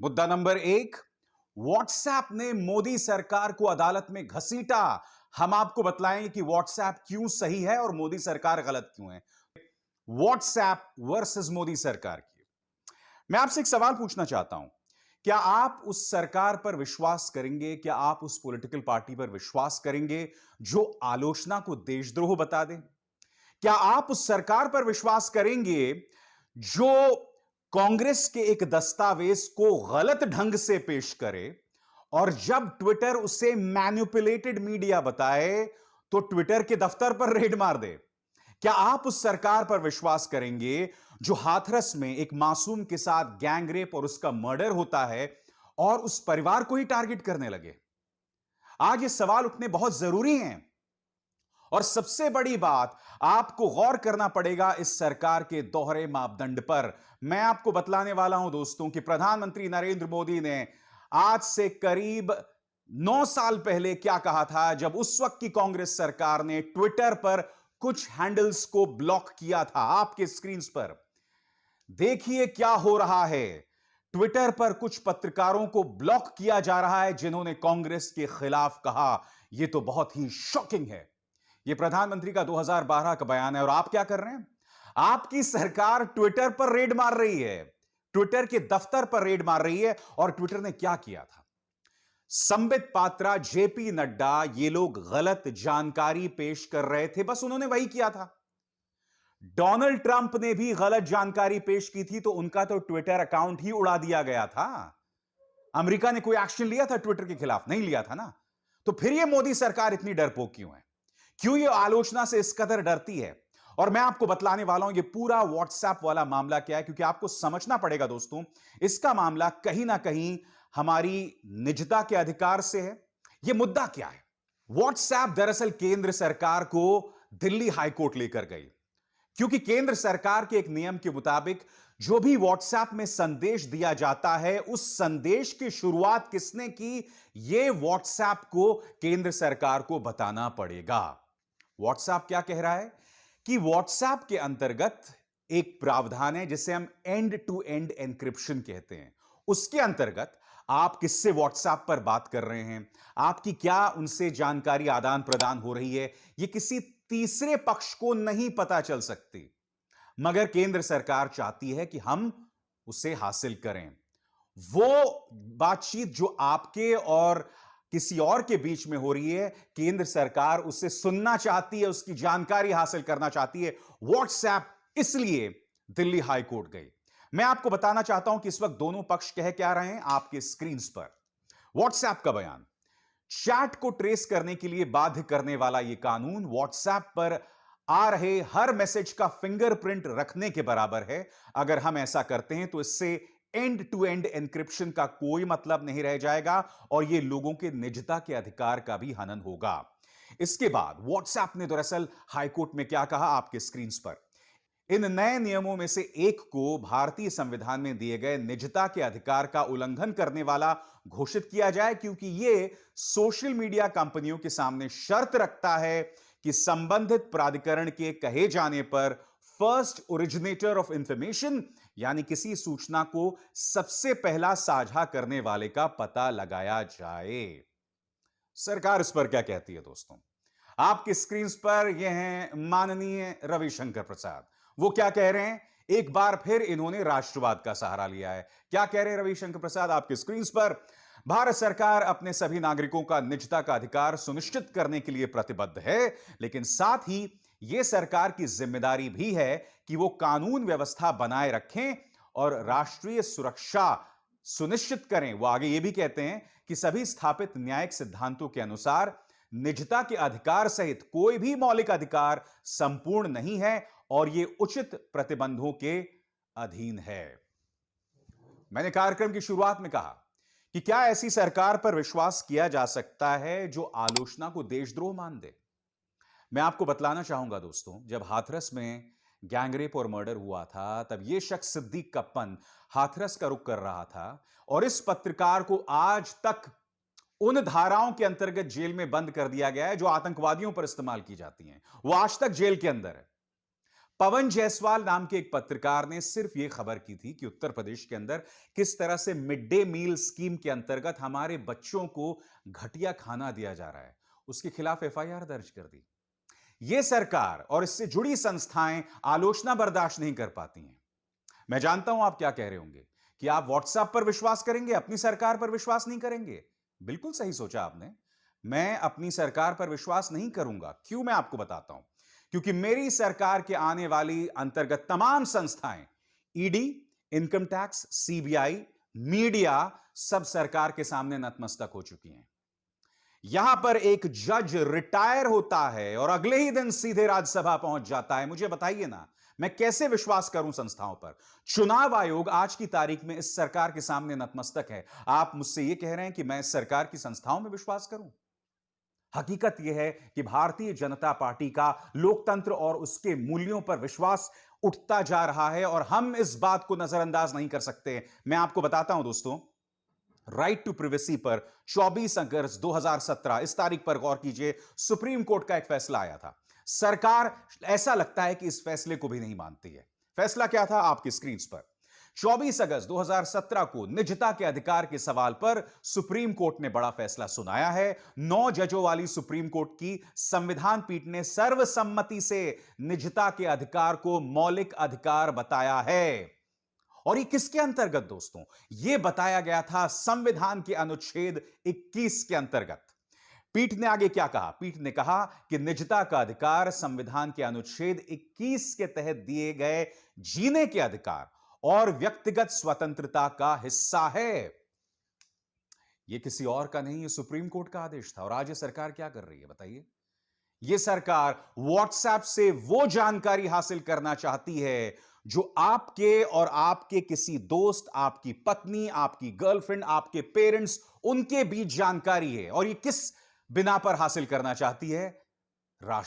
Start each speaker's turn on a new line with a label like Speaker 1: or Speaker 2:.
Speaker 1: मुद्दा नंबर एक, व्हाट्सएप ने मोदी सरकार को अदालत में घसीटा। हम आपको बतलाएंगे कि व्हाट्सएप क्यों सही है और मोदी सरकार गलत क्यों है। व्हाट्सएप वर्सेस मोदी सरकार की मैं आपसे एक सवाल पूछना चाहता हूं। क्या आप उस सरकार पर विश्वास करेंगे? क्या आप उस पॉलिटिकल पार्टी पर विश्वास करेंगे जो आलोचना को देशद्रोह बता दे? क्या आप उस सरकार पर विश्वास करेंगे जो कांग्रेस के एक दस्तावेज को गलत ढंग से पेश करे और जब ट्विटर उसे मैनिपुलेटेड मीडिया बताए तो ट्विटर के दफ्तर पर रेड मार दे? क्या आप उस सरकार पर विश्वास करेंगे जो हाथरस में एक मासूम के साथ गैंगरेप और उसका मर्डर होता है और उस परिवार को ही टारगेट करने लगे? आज ये सवाल उठने बहुत जरूरी हैं। और सबसे बड़ी बात, आपको गौर करना पड़ेगा इस सरकार के दोहरे मापदंड पर। मैं आपको बतलाने वाला हूं दोस्तों कि प्रधानमंत्री नरेंद्र मोदी ने आज से करीब 9 साल पहले क्या कहा था जब उस वक्त की कांग्रेस सरकार ने ट्विटर पर कुछ हैंडल्स को ब्लॉक किया था। आपके स्क्रीन पर देखिए क्या हो रहा है। ट्विटर पर कुछ पत्रकारों को ब्लॉक किया जा रहा है जिन्होंने कांग्रेस के खिलाफ कहा। यह तो बहुत ही शॉकिंग है। यह प्रधानमंत्री का 2012 का बयान है और आप क्या कर रहे हैं? आपकी सरकार ट्विटर पर रेड मार रही है, ट्विटर के दफ्तर पर रेड मार रही है। और ट्विटर ने क्या किया था? संबित पात्रा, जेपी नड्डा, ये लोग गलत जानकारी पेश कर रहे थे, बस उन्होंने वही किया था। डोनाल्ड ट्रंप ने भी गलत जानकारी पेश की थी तो उनका तो ट्विटर अकाउंट ही उड़ा दिया गया था। अमेरिका ने कोई एक्शन लिया था ट्विटर के खिलाफ? नहीं लिया था ना। तो फिर यह मोदी सरकार इतनी डरपोक क्यों है? क्यों ये आलोचना से इस कदर डरती है? और मैं आपको बतलाने वाला हूं ये पूरा व्हाट्सएप वाला मामला क्या है, क्योंकि आपको समझना पड़ेगा दोस्तों, इसका मामला कहीं ना कहीं हमारी निजता के अधिकार से है। ये मुद्दा क्या है? व्हाट्सएप दरअसल केंद्र सरकार को दिल्ली हाईकोर्ट लेकर गई, क्योंकि केंद्र सरकार के एक नियम के मुताबिक जो भी व्हाट्सएप में संदेश दिया जाता है उस संदेश की शुरुआत किसने की, यह व्हाट्सएप को केंद्र सरकार को बताना पड़ेगा। व्हाट्सएप क्या कह रहा है कि व्हाट्सएप के अंतर्गत एक प्रावधान है जिसे हम एंड टू एंड एन्क्रिप्शन कहते हैं। उसके अंतर्गत आप किससे व्हाट्सएप पर बात कर रहे हैं, आपकी क्या उनसे जानकारी आदान प्रदान हो रही है, यह किसी तीसरे पक्ष को नहीं पता चल सकती। मगर केंद्र सरकार चाहती है कि हम उसे हासिल करें। वो बातचीत जो आपके और किसी और के बीच में हो रही है, केंद्र सरकार उसे सुनना चाहती है, उसकी जानकारी हासिल करना चाहती है। व्हाट्सएप इसलिए दिल्ली हाई कोर्ट गई। मैं आपको बताना चाहता हूं कि इस वक्त दोनों पक्ष कह क्या रहे हैं आपके स्क्रीन पर। व्हाट्सएप का बयान, चैट को ट्रेस करने के लिए बाध्य करने वाला यह कानून व्हाट्सएप पर आ रहे हर मैसेज का फिंगरप्रिंट रखने के बराबर है। अगर हम ऐसा करते हैं तो इससे एंड टू एंड एन्क्रिप्शन का कोई मतलब नहीं रह जाएगा और यह लोगों के निजता के अधिकार का भी हनन होगा। इसके बाद व्हाट्सएप ने दरअसल हाईकोर्ट में क्या कहा आपके स्क्रीन पर। इन नए नियमों में से एक को भारतीय संविधान में दिए गए निजता के अधिकार का उल्लंघन करने वाला घोषित किया जाए, क्योंकि यह सोशल मीडिया कंपनियों के सामने शर्त रखता है कि संबंधित प्राधिकरण के कहे जाने पर फर्स्ट ओरिजिनेटर ऑफ इंफॉर्मेशन, यानी किसी सूचना को सबसे पहला साझा करने वाले का पता लगाया जाए। सरकार इस पर क्या कहती है दोस्तों? आपकी स्क्रीन पर यह हैं माननीय रविशंकर प्रसाद। वो क्या कह रहे हैं? एक बार फिर इन्होंने राष्ट्रवाद का सहारा लिया है। क्या कह रहे हैं रविशंकर प्रसाद आपकी स्क्रीन पर? भारत सरकार अपने सभी नागरिकों का निजता का अधिकार सुनिश्चित करने के लिए प्रतिबद्ध है, लेकिन साथ ही यह सरकार की जिम्मेदारी भी है कि वो कानून व्यवस्था बनाए रखें और राष्ट्रीय सुरक्षा सुनिश्चित करें। वो आगे यह भी कहते हैं कि सभी स्थापित न्यायिक सिद्धांतों के अनुसार निजता के अधिकार सहित कोई भी मौलिक अधिकार संपूर्ण नहीं है और यह उचित प्रतिबंधों के अधीन है। मैंने कार्यक्रम की शुरुआत में कहा कि क्या ऐसी सरकार पर विश्वास किया जा सकता है जो आलोचना को देशद्रोह मान दे? मैं आपको बतलाना चाहूंगा दोस्तों, जब हाथरस में गैंगरेप और मर्डर हुआ था तब यह शख्स सिद्दीक कप्पन हाथरस का रुख कर रहा था और इस पत्रकार को आज तक उन धाराओं के अंतर्गत जेल में बंद कर दिया गया है जो आतंकवादियों पर इस्तेमाल की जाती हैं। वो आज तक जेल के अंदर है। पवन जायसवाल नाम के एक पत्रकार ने सिर्फ यह खबर की थी कि उत्तर प्रदेश के अंदर किस तरह से मिड डे मील स्कीम के अंतर्गत हमारे बच्चों को घटिया खाना दिया जा रहा है, उसके खिलाफ एफआईआर दर्ज कर दी। यह सरकार और इससे जुड़ी संस्थाएं आलोचना बर्दाश्त नहीं कर पाती हैं। मैं जानता हूं आप क्या कह रहे होंगे कि आप व्हाट्सएप पर विश्वास करेंगे, अपनी सरकार पर विश्वास नहीं करेंगे। बिल्कुल सही सोचा आपने। मैं अपनी सरकार पर विश्वास नहीं करूंगा। क्यों, मैं आपको बताता हूं। क्योंकि मेरी सरकार के आने वाली अंतर्गत तमाम संस्थाएं, ED, income tax, CBI, media, सब सरकार के सामने नतमस्तक हो चुकी हैं। यहां पर एक जज रिटायर होता है और अगले ही दिन सीधे राज्यसभा पहुंच जाता है। मुझे बताइए ना, मैं कैसे विश्वास करूं संस्थाओं पर? चुनाव आयोग आज की तारीख में इस सरकार के सामने नतमस्तक है। आप मुझसे यह कह रहे हैं कि मैं इस सरकार की संस्थाओं में विश्वास करूं? हकीकत यह है कि भारतीय जनता पार्टी का लोकतंत्र और उसके मूल्यों पर विश्वास उठता जा रहा है और हम इस बात को नजरअंदाज नहीं कर सकते। मैं आपको बताता हूं दोस्तों, राइट टू प्रिवेसी पर 24 अगस्त 2017 इस तारीख पर गौर कीजिए, सुप्रीम कोर्ट का एक फैसला आया था। सरकार ऐसा लगता है कि इस फैसले को भी नहीं मानती है। फैसला क्या था? आपकी स्क्रीन पर 24 अगस्त 2017 को निजता के अधिकार के सवाल पर सुप्रीम कोर्ट ने बड़ा फैसला सुनाया है। 9 जजों वाली सुप्रीम कोर्ट की संविधान पीठ ने सर्वसम्मति से निजता के अधिकार को मौलिक अधिकार बताया है। और ये किसके अंतर्गत दोस्तों? ये बताया गया था संविधान के अनुच्छेद 21 के अंतर्गत। पीठ ने आगे क्या कहा? पीठ ने कहा कि निजता का अधिकार संविधान के अनुच्छेद 21 के तहत दिए गए जीने के अधिकार और व्यक्तिगत स्वतंत्रता का हिस्सा है। यह किसी और का नहीं, यह सुप्रीम कोर्ट का आदेश था। और आज यह सरकार क्या कर रही है बताइए? यह सरकार व्हाट्सएप से वो जानकारी हासिल करना चाहती है जो आपके और आपके किसी दोस्त, आपकी पत्नी, आपकी गर्लफ्रेंड, आपके पेरेंट्स, उनके बीच जानकारी है। और यह किस बिना पर हासिल करना चाहती है?